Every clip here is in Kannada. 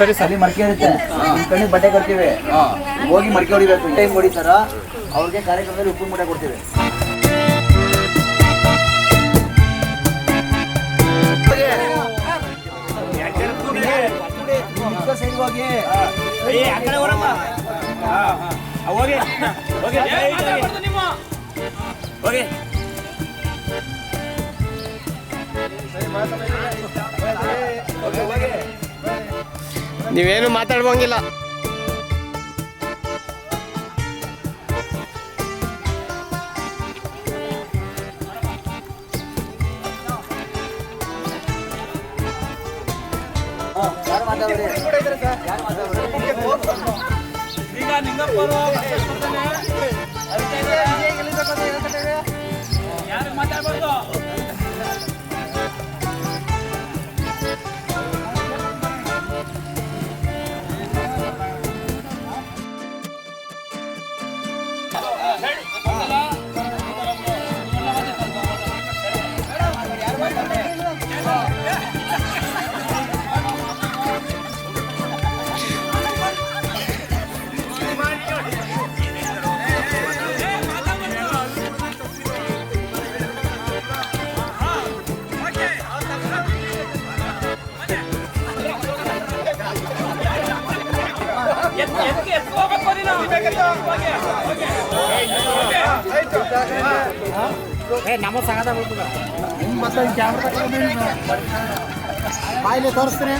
ಸರಿ ಸರ್. ಅಲ್ಲಿ ಮಡಕೆ ಇರುತ್ತೆ, ನಿಮ್ ಕಣ್ಣಿಗೆ ಬಟ್ಟೆ ಕೊಡ್ತೀವಿ, ಹೋಗಿ ಮಡಕೆ ಹೊಡಿಬೇಕು. ಟೈಮ್ ಹೊಡಿತಾರ ಅವ್ರಿಗೆ ಕಾರ್ಯಕ್ರಮದಲ್ಲಿ ಉಪ್ಪು ಮೂಟೆ ಕೊಡ್ತೀವಿ. ನೀವೇನು ಮಾತಾಡುವಂಗಿಲ್ಲ. ನಮ್ಮ ಸಂಗದ ಮತ್ತೆ ಕ್ಯಾಮ್ರಾ ಬಾಯಿಲೆ ತೋರಿಸ್ತೀನಿ.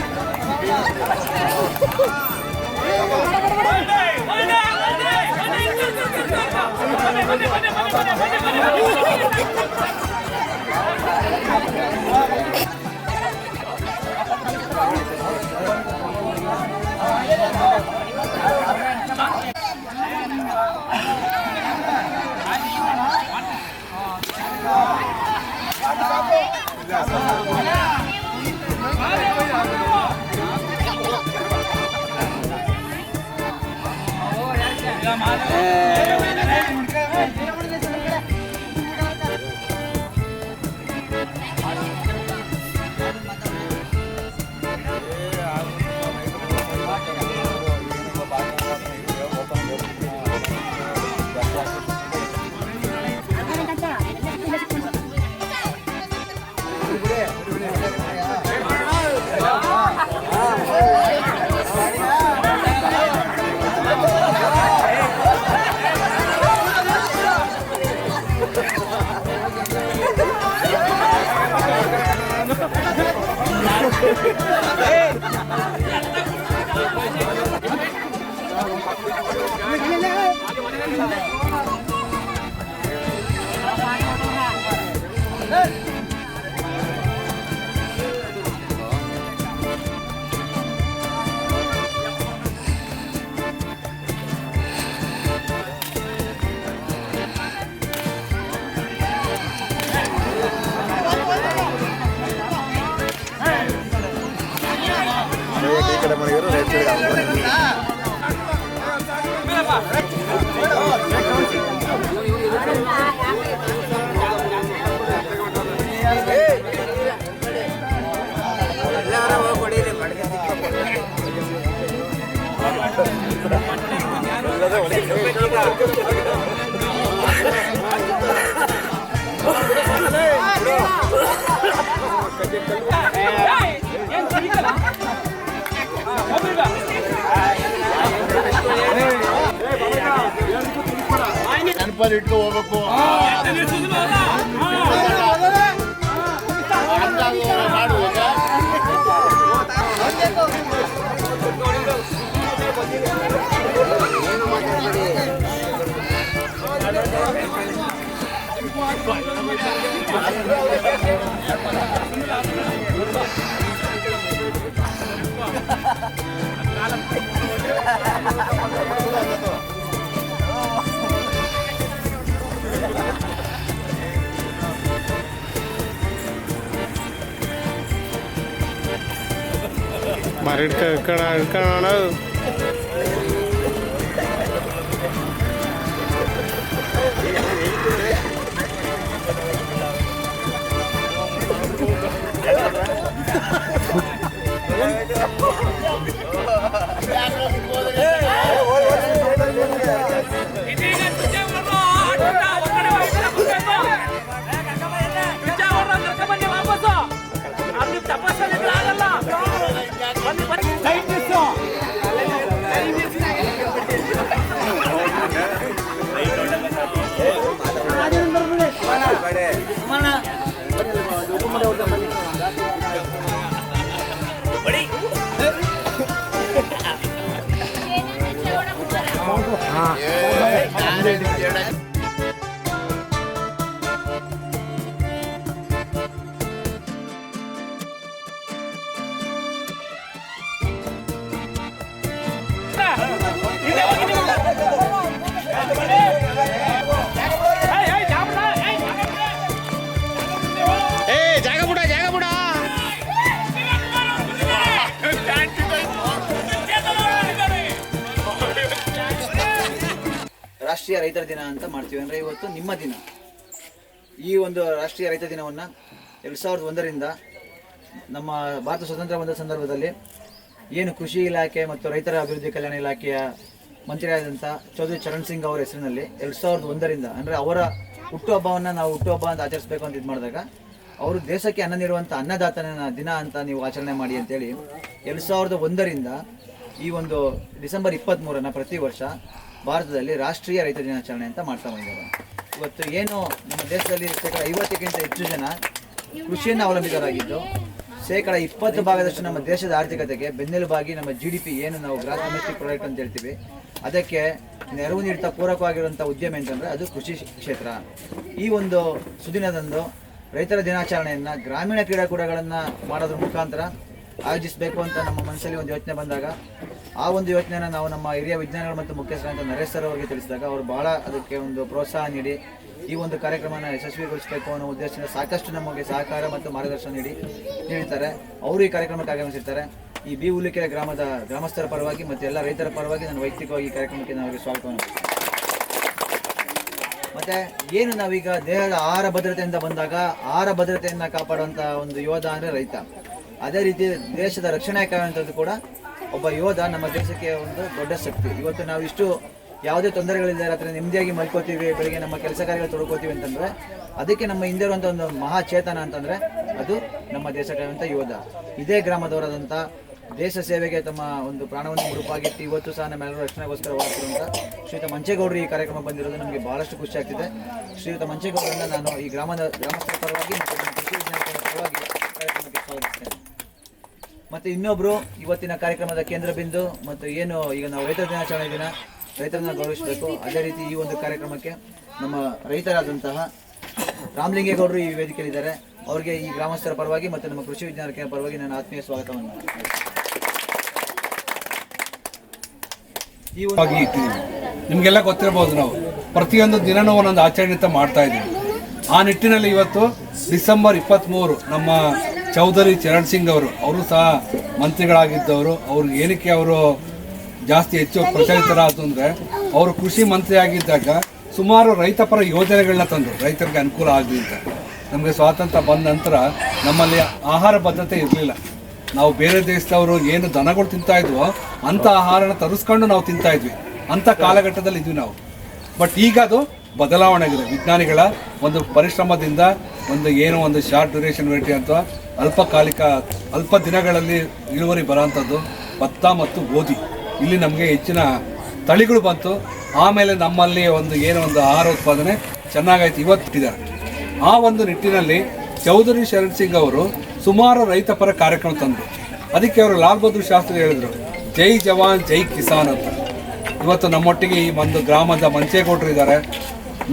ನೆನಪಲ್ಲಿ ಇಟ್ಟು ಹೋಗ್ಬೇಕು. మరి ఇక్కడ ರಾಷ್ಟ್ರೀಯ ರೈತರ ದಿನ ಅಂತ ಮಾಡ್ತೀವಿ. ಅಂದರೆ ಇವತ್ತು ನಿಮ್ಮ ದಿನ. ಈ ಒಂದು ರಾಷ್ಟ್ರೀಯ ರೈತ ದಿನವನ್ನು 2001ರಿಂದ ನಮ್ಮ ಭಾರತ ಸ್ವತಂತ್ರ ಬಂದ ಸಂದರ್ಭದಲ್ಲಿ ಏನು ಕೃಷಿ ಇಲಾಖೆ ಮತ್ತು ರೈತರ ಅಭಿವೃದ್ಧಿ ಕಲ್ಯಾಣ ಇಲಾಖೆಯ ಮಂತ್ರಿಯಾದಂಥ ಚೌಧರಿ ಚರಣ್ ಸಿಂಗ್ ಅವರ ಹೆಸರಿನಲ್ಲಿ 2001ರಿಂದ ಅಂದರೆ ಅವರ ಹುಟ್ಟುಹಬ್ಬವನ್ನು ನಾವು ಹುಟ್ಟುಹಬ್ಬ ಅಂತ ಆಚರಿಸಬೇಕು ಅಂತ ಇದು ಮಾಡಿದಾಗ ಅವರು ದೇಶಕ್ಕೆ ಅನ್ನ ನೀಡುವಂಥ ಅನ್ನದಾತನ ದಿನ ಅಂತ ನೀವು ಆಚರಣೆ ಮಾಡಿ ಅಂತೇಳಿ 2001ರಿಂದ ಈ ಒಂದು ಡಿಸೆಂಬರ್ 23ನ ಪ್ರತಿ ವರ್ಷ ಭಾರತದಲ್ಲಿ ರಾಷ್ಟ್ರೀಯ ರೈತ ದಿನಾಚರಣೆ ಅಂತ ಮಾಡ್ತಾ ಬಂದಿದ್ದಾರೆ. ಇವತ್ತು ಏನು ನಮ್ಮ ದೇಶದಲ್ಲಿ ಶೇಕಡ 50ಕ್ಕಿಂತ ಹೆಚ್ಚು ಜನ ಕೃಷಿಯನ್ನು ಅವಲಂಬಿತರಾಗಿದ್ದು, ಶೇಕಡ 20% ನಮ್ಮ ದೇಶದ ಆರ್ಥಿಕತೆಗೆ ಬೆನ್ನೆಲುಬಾಗಿ ನಮ್ಮ GDP ಏನು ನಾವು ಗ್ರಾಸ್ ಡೊಮೆಸ್ಟಿಕ್ ಪ್ರಾಡಕ್ಟ್ ಅಂತ ಹೇಳ್ತೀವಿ, ಅದಕ್ಕೆ ನೆರವು ನೀಡ್ತಾ ಪೂರಕವಾಗಿರುವಂಥ ಉದ್ಯಮ ಅಂತಂದರೆ ಅದು ಕೃಷಿ ಕ್ಷೇತ್ರ. ಈ ಒಂದು ಸುದಿನದಂದು ರೈತರ ದಿನಾಚರಣೆಯನ್ನು ಗ್ರಾಮೀಣ ಕ್ರೀಡಾಕೂಟಗಳನ್ನು ಮಾಡೋದ್ರ ಮುಖಾಂತರ ಆಯೋಜಿಸಬೇಕು ಅಂತ ನಮ್ಮ ಮನಸ್ಸಲ್ಲಿ ಒಂದು ಯೋಚನೆ ಬಂದಾಗ, ಆ ಒಂದು ಯೋಚನೆನ ನಾವು ನಮ್ಮ ಹಿರಿಯ ವಿಜ್ಞಾನಿಗಳು ಮತ್ತು ಮುಖ್ಯಸ್ಥರಾದಂಥ ನರೇಶ್ ಸರ್ ಅವರಿಗೆ ತಿಳಿಸಿದಾಗ ಅವರು ಭಾಳ ಅದಕ್ಕೆ ಒಂದು ಪ್ರೋತ್ಸಾಹ ನೀಡಿ ಈ ಒಂದು ಕಾರ್ಯಕ್ರಮನ ಯಶಸ್ವಿಗೊಳಿಸಬೇಕು ಅನ್ನೋ ಉದ್ದೇಶದಿಂದ ಸಾಕಷ್ಟು ನಮಗೆ ಸಹಕಾರ ಮತ್ತು ಮಾರ್ಗದರ್ಶನ ನೀಡಿದ್ದಾರೆ. ಅವರು ಈ ಕಾರ್ಯಕ್ರಮಕ್ಕೆ ಆಗಮಿಸಿರ್ತಾರೆ. ಈ ಬಿ ಹುಲಿಕೆರೆ ಗ್ರಾಮದ ಗ್ರಾಮಸ್ಥರ ಪರವಾಗಿ ಮತ್ತು ಎಲ್ಲ ರೈತರ ಪರವಾಗಿ ನಾನು ವೈಯಕ್ತಿಕವಾಗಿ ಈ ಕಾರ್ಯಕ್ರಮಕ್ಕೆ ನಾವು ಸ್ವಾಗತವನ್ನು. ಮತ್ತು ಏನು ನಾವೀಗ ದೇಹದ ಆಹಾರ ಭದ್ರತೆಯಿಂದ ಬಂದಾಗ ಆಹಾರ ಭದ್ರತೆಯನ್ನು ಕಾಪಾಡುವಂಥ ಒಂದು ಯೋಧ ಅಂದರೆ ರೈತ. ಅದೇ ರೀತಿ ದೇಶದ ರಕ್ಷಣೆ ಕಾಯುವಂಥದ್ದು ಕೂಡ ಒಬ್ಬ ಯೋಧ ನಮ್ಮ ದೇಶಕ್ಕೆ ಒಂದು ದೊಡ್ಡ ಶಕ್ತಿ. ಇವತ್ತು ನಾವು ಇಷ್ಟು ಯಾವುದೇ ತೊಂದರೆಗಳಿಲ್ಲದೆ ರಾತ್ರಿ ನೆಮ್ಮದಿಯಾಗಿ ಮಲ್ಕೋತೀವಿ, ಬೆಳಿಗ್ಗೆ ನಮ್ಮ ಕೆಲಸ ಕಾರ್ಯಗಳು ತೊಡ್ಕೋತೀವಿ ಅಂತಂದರೆ ಅದಕ್ಕೆ ನಮ್ಮ ಹಿಂದೆ ಇರುವಂಥ ಒಂದು ಮಹಾಚೇತನ ಅಂತಂದರೆ ಅದು ನಮ್ಮ ದೇಶ ಕಾಯುವಂಥ ಯೋಧ. ಇದೇ ಗ್ರಾಮದವರಾದಂಥ ದೇಶ ಸೇವೆಗೆ ತಮ್ಮ ಒಂದು ಪ್ರಾಣವನ್ನು ಮುಡುಪಾಗಿಟ್ಟು ಇವತ್ತು ಸಹ ನಮ್ಮೆಲ್ಲರೂ ರಕ್ಷಣೆಗೋಸ್ಕರ ಹೋಗ್ತಿರುವಂಥ ಶ್ರೀಯುತ ಮಂಚೇಗೌಡರು ಈ ಕಾರ್ಯಕ್ರಮ ಬಂದಿರೋದು ನಮಗೆ ಭಾಳಷ್ಟು ಖುಷಿ ಆಗ್ತಿದೆ. ಶ್ರೀಯುತ ಮಂಚೇಗೌಡರನ್ನ ನಾನು ಈ ಗ್ರಾಮಸ್ಥರ ಪರವಾಗಿ ಮತ್ತು ಕೃಷಿ ವಿಜ್ಞಾನಗಳ ಪರವಾಗಿ ಕಾರ್ಯಕ್ರಮಕ್ಕೆ ಸ್ವಾಗತಿಸ್ತೇನೆ. ಮತ್ತು ಇನ್ನೊಬ್ಬರು ಇವತ್ತಿನ ಕಾರ್ಯಕ್ರಮದ ಕೇಂದ್ರ ಬಿಂದು ಮತ್ತು ಏನು ಈಗ ನಾವು ರೈತರ ದಿನಾಚರಣೆ ದಿನ ರೈತರನ್ನ ಗೌರವಿಸಬೇಕು, ಅದೇ ರೀತಿ ಈ ಒಂದು ಕಾರ್ಯಕ್ರಮಕ್ಕೆ ನಮ್ಮ ರೈತರಾದಂತಹ ರಾಮಲಿಂಗೇಗೌಡರು ಈ ವೇದಿಕೆಯಲ್ಲಿದ್ದಾರೆ. ಅವರಿಗೆ ಈ ಗ್ರಾಮಸ್ಥರ ಪರವಾಗಿ ಮತ್ತು ನಮ್ಮ ಕೃಷಿ ವಿಜ್ಞಾನ ಕೇಂದ್ರ ಪರವಾಗಿ ನಾನು ಆತ್ಮೀಯ ಸ್ವಾಗತವನ್ನು ನಿಮಗೆಲ್ಲ ಗೊತ್ತಿರಬಹುದು. ನಾವು ಪ್ರತಿಯೊಂದು ದಿನನೂ ಒಂದೊಂದು ಆಚರಣೆ ಅಂತ ಮಾಡ್ತಾ ಇದ್ದೀವಿ. ಆ ನಿಟ್ಟಿನಲ್ಲಿ ಇವತ್ತು ಡಿಸೆಂಬರ್ 23 ನಮ್ಮ ಚೌಧರಿ ಚರಣ್ ಸಿಂಗ್ ಅವರು ಸಹ ಮಂತ್ರಿಗಳಾಗಿದ್ದವರು. ಅವ್ರಿಗೆ ಏನಕ್ಕೆ ಅವರು ಜಾಸ್ತಿ ಹೆಚ್ಚು ಪ್ರಚಲಿತರಾದ್ರು ಅಂದರೆ ಅವರು ಕೃಷಿ ಮಂತ್ರಿ ಆಗಿದ್ದಾಗ ಸುಮಾರು ರೈತಪರ ಯೋಜನೆಗಳನ್ನ ತಂದರು, ರೈತರಿಗೆ ಅನುಕೂಲ ಆಗಲಿ ಅಂತ. ನಮಗೆ ಸ್ವಾತಂತ್ರ್ಯ ಬಂದ ನಂತರ ನಮ್ಮಲ್ಲಿ ಆಹಾರ ಭದ್ರತೆ ಇರಲಿಲ್ಲ. ನಾವು ಬೇರೆ ದೇಶದವರು ಏನು ದನಗಳು ತಿಂತಾ ಇದ್ವೋ ಅಂಥ ಆಹಾರನ ತರಿಸ್ಕೊಂಡು ನಾವು ತಿಂತಾ ಇದ್ವಿ. ಅಂಥ ಕಾಲಘಟ್ಟದಲ್ಲಿ ಇದ್ವಿ ನಾವು. ಬಟ್ ಈಗ ಅದು ಬದಲಾವಣೆ ಆಗಿದೆ. ವಿಜ್ಞಾನಿಗಳ ಒಂದು ಪರಿಶ್ರಮದಿಂದ ಒಂದು ಶಾರ್ಟ್ ಡ್ಯೂರೇಷನ್ ವೆರೈಟಿ ಅಂತ ಅಲ್ಪ ದಿನಗಳಲ್ಲಿ ಇಳುವರಿ ಬರೋಂಥದ್ದು ಭತ್ತ ಮತ್ತು ಗೋಧಿ, ಇಲ್ಲಿ ನಮಗೆ ಹೆಚ್ಚಿನ ತಳಿಗಳು ಬಂತು. ಆಮೇಲೆ ನಮ್ಮಲ್ಲಿ ಒಂದು ಆಹಾರ ಉತ್ಪಾದನೆ ಚೆನ್ನಾಗಾಯ್ತು, ಇವತ್ತಿದ್ದಾರೆ. ಆ ಒಂದು ನಿಟ್ಟಿನಲ್ಲಿ ಚೌಧರಿ ಶರಣ್ ಸಿಂಗ್ ಅವರು ಸುಮಾರು ರೈತಪರ ಕಾರ್ಯಕ್ರಮ ತಂದರು. ಅದಕ್ಕೆ ಅವರು ಲಾಲ್ ಬಹದ್ದೂರ್ ಶಾಸ್ತ್ರಿ ಹೇಳಿದರು, ಜೈ ಜವಾನ್ ಜೈ ಕಿಸಾನ್ ಅಂತ. ಇವತ್ತು ನಮ್ಮೊಟ್ಟಿಗೆ ಈ ಒಂದು ಗ್ರಾಮದ ಮಂಚೇಗೌಡರು ಇದ್ದಾರೆ.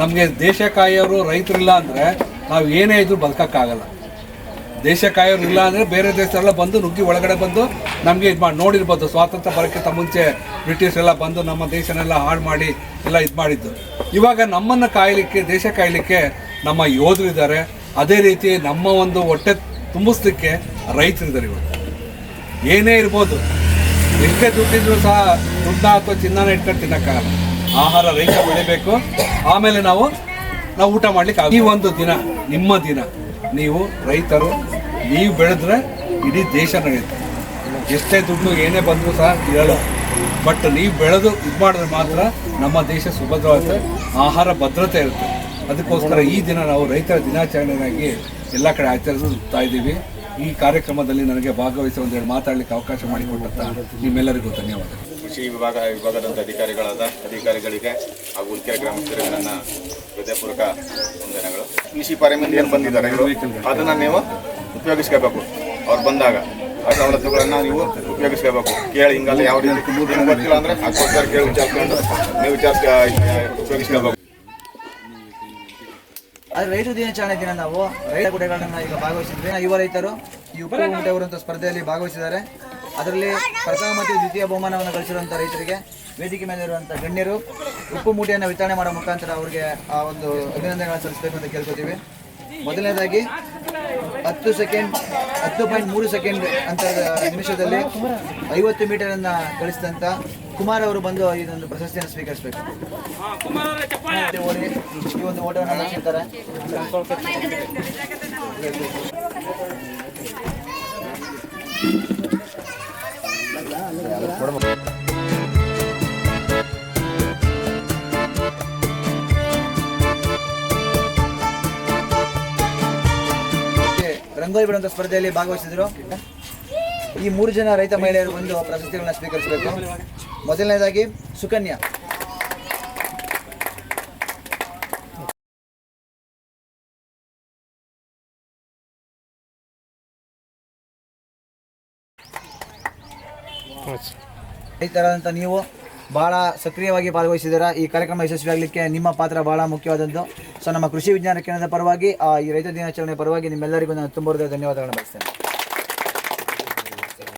ನಮಗೆ ದೇಶ ಕಾಯೋರು ರೈತರಿಲ್ಲ ಅಂದರೆ ನಾವು ಏನೇ ಇದ್ರೂ ಬದುಕೋಕ್ಕಾಗಲ್ಲ. ದೇಶ ಕಾಯೋರು ಇಲ್ಲ ಅಂದರೆ ಬೇರೆ ದೇಶದೆಲ್ಲ ಬಂದು ನುಗ್ಗಿ ಒಳಗಡೆ ಬಂದು ನಮಗೆ ಇದು ಮಾಡಿ ನೋಡಿರ್ಬೋದು. ಸ್ವಾತಂತ್ರ್ಯ ಬರೋಕ್ಕಿಂತ ಮುಂಚೆ ಬ್ರಿಟಿಷರೆಲ್ಲ ಬಂದು ನಮ್ಮ ದೇಶನೆಲ್ಲ ಹಾಳು ಮಾಡಿ ಎಲ್ಲ ಇದು ಮಾಡಿದ್ದು. ಇವಾಗ ನಮ್ಮನ್ನು ಕಾಯಲಿಕ್ಕೆ, ದೇಶ ಕಾಯಲಿಕ್ಕೆ ನಮ್ಮ ಯೋಧರು ಇದ್ದಾರೆ. ಅದೇ ರೀತಿ ನಮ್ಮ ಒಂದು ಹೊಟ್ಟೆ ತುಂಬಿಸ್ಲಿಕ್ಕೆ ರೈತರಿದ್ದಾರೆ. ಇವಾಗ ಏನೇ ಇರ್ಬೋದು, ಎಷ್ಟೇ ದುಡ್ಡಿದ್ರು ಸಹ ದುಡ್ಡ ಅಥವಾ ಚಿನ್ನನ ಇಟ್ಕೊಂಡು ತಿನ್ನೋಕ್ಕಾಗಲ್ಲ. ಆಹಾರ ರೈತ ಬೆಳಿಬೇಕು, ಆಮೇಲೆ ನಾವು ಊಟ ಮಾಡ್ಲಿಕ್ಕೆ. ಈ ಒಂದು ದಿನ ನಿಮ್ಮ ದಿನ. ನೀವು ರೈತರು, ನೀವು ಬೆಳೆದ್ರೆ ಇಡೀ ದೇಶ ನಡೆಯುತ್ತೆ. ಎಷ್ಟೇ ದುಡ್ಡು ಏನೇ ಬಂದರೂ ಸಹ ಇರಲ್ಲ. ಬಟ್ ನೀವು ಬೆಳೆದು ಇದು ಮಾಡಿದ್ರೆ ಮಾತ್ರ ನಮ್ಮ ದೇಶ ಸುಭದ್ರವಾಗುತ್ತೆ, ಆಹಾರ ಭದ್ರತೆ ಇರುತ್ತೆ. ಅದಕ್ಕೋಸ್ಕರ ಈ ದಿನ ನಾವು ರೈತರ ದಿನಾಚರಣೆಯಾಗಿ ಎಲ್ಲ ಕಡೆ ಆಚರಿಸ್ತಾ ಇದ್ದೀವಿ. ಈ ಕಾರ್ಯಕ್ರಮದಲ್ಲಿ ನನಗೆ ಭಾಗವಹಿಸಿ ಒಂದೆರಡು ಮಾತಾಡಲಿಕ್ಕೆ ಅವಕಾಶ ಮಾಡಿಕೊಟ್ಟಂತ ನಿಮ್ಮೆಲ್ಲರಿಗೂ ಧನ್ಯವಾದಗಳು. ಕೃಷಿ ವಿಭಾಗದಂಥ ಅಧಿಕಾರಿಗಳಿಗೆ ಹಾಗೂ ಉಳಿಕೆರೆ ಗ್ರಾಮಸ್ಥರಿಗೆ ನನ್ನ ಹೃದಯಪೂರ್ವಕ ವಂದನೆಗಳು. ಕೃಷಿ ಪಾರಮ್ಯ ಏನು ಬಂದಿದ್ದಾರೆ ಇವರು ಅದನ್ನು ನೀವು ಉಪಯೋಗಿಸ್ಕೋಬೇಕು. ಅವ್ರು ಬಂದಾಗ ಆ ಸವಲತ್ತುಗಳನ್ನು ನೀವು ಉಪಯೋಗಿಸ್ಕೋಬೇಕು. ಕೇಳಿ ಹಿಂಗಲ್ಲ ಯಾವ ರೀತಿ ಗೊತ್ತಿಲ್ಲ ಅಂದರೆ ಆ ಕೊಡ್ತಾರೆ ಕೇಳಿ ವಿಚಾರಿಸ್ಕೊಂಡು ನೀವು ಉಪಯೋಗಿಸ್ಕೋಬೇಕು. ಆದರೆ ರೈತ ದಿನಾಚರಣೆ ದಿನ ನಾವು ರೈತ ಗುಡೆಗಳನ್ನ ಈಗ ಭಾಗವಹಿಸಿದ್ವಿ. ಯುವ ರೈತರು ಈ ಉಪ್ಪು ಮೂಟೆಯವರಂಥ ಸ್ಪರ್ಧೆಯಲ್ಲಿ ಭಾಗವಹಿಸಿದ್ದಾರೆ. ಅದರಲ್ಲಿ ಪ್ರಥಮ ಮತ್ತು ದ್ವಿತೀಯ ಬಹುಮಾನವನ್ನು ಗಳಿಸಿರುವಂಥ ರೈತರಿಗೆ ವೇದಿಕೆ ಮೇಲೆ ಇರುವಂಥ ಗಣ್ಯರು ಉಪ್ಪು ಮೂಟೆಯನ್ನು ವಿತರಣೆ ಮಾಡೋ ಮುಖಾಂತರ ಅವರಿಗೆ ಆ ಒಂದು ಅಭಿನಂದನೆಗಳನ್ನು ಸಲ್ಲಿಸಬೇಕು ಅಂತ ಕೇಳ್ಕೊತೀವಿ. ಮೊದಲನೇದಾಗಿ 10.3 ಸೆಕೆಂಡ್ ಅಂತರದ ನಿಮಿಷದಲ್ಲಿ 50 ಮೀಟರನ್ನು ಗಳಿಸಿದಂಥ ಕುಮಾರ್ ಅವರು ಬಂದು ಇದೊಂದು ಪ್ರಶಸ್ತಿಯನ್ನು ಸ್ವೀಕರಿಸಬೇಕು. ಓಡಿ ಈ ಒಂದು ಓಟವನ್ನು ನಡೆಸಿರ್ತಾರೆ. ರಂಗೋಲಿ ಬಿಡುವಂಥ ಸ್ಪರ್ಧೆಯಲ್ಲಿ ಭಾಗವಹಿಸಿದ್ರು. ಈ 3 ಜನ ರೈತ ಮಹಿಳೆಯರು ಬಂದು ಪ್ರಶಸ್ತಿಗಳನ್ನ ಸ್ವೀಕರಿಸಬೇಕು. ಮೊದಲನೇದಾಗಿ ಸುಕನ್ಯಾ. ರೈತರಾದಂಥ ನೀವು ಬಹಳ ಸಕ್ರಿಯವಾಗಿ ಭಾಗವಹಿಸಿದ್ದೀರಾ. ಈ ಕಾರ್ಯಕ್ರಮ ಯಶಸ್ವಿಯಾಗಲಿಕ್ಕೆ ನಿಮ್ಮ ಪಾತ್ರ ಬಹಳ ಮುಖ್ಯವಾದದ್ದು. ಸೊ ನಮ್ಮ ಕೃಷಿ ವಿಜ್ಞಾನ ಕೇಂದ್ರದ ಪರವಾಗಿ ಈ ರೈತ ದಿನಾಚರಣೆ ಪರವಾಗಿ ನಿಮ್ಮೆಲ್ಲರಿಗೂ ನಾನು ತುಂಬ ಧನ್ಯವಾದಗಳನ್ನು ಬಯಸ್ತೇನೆ.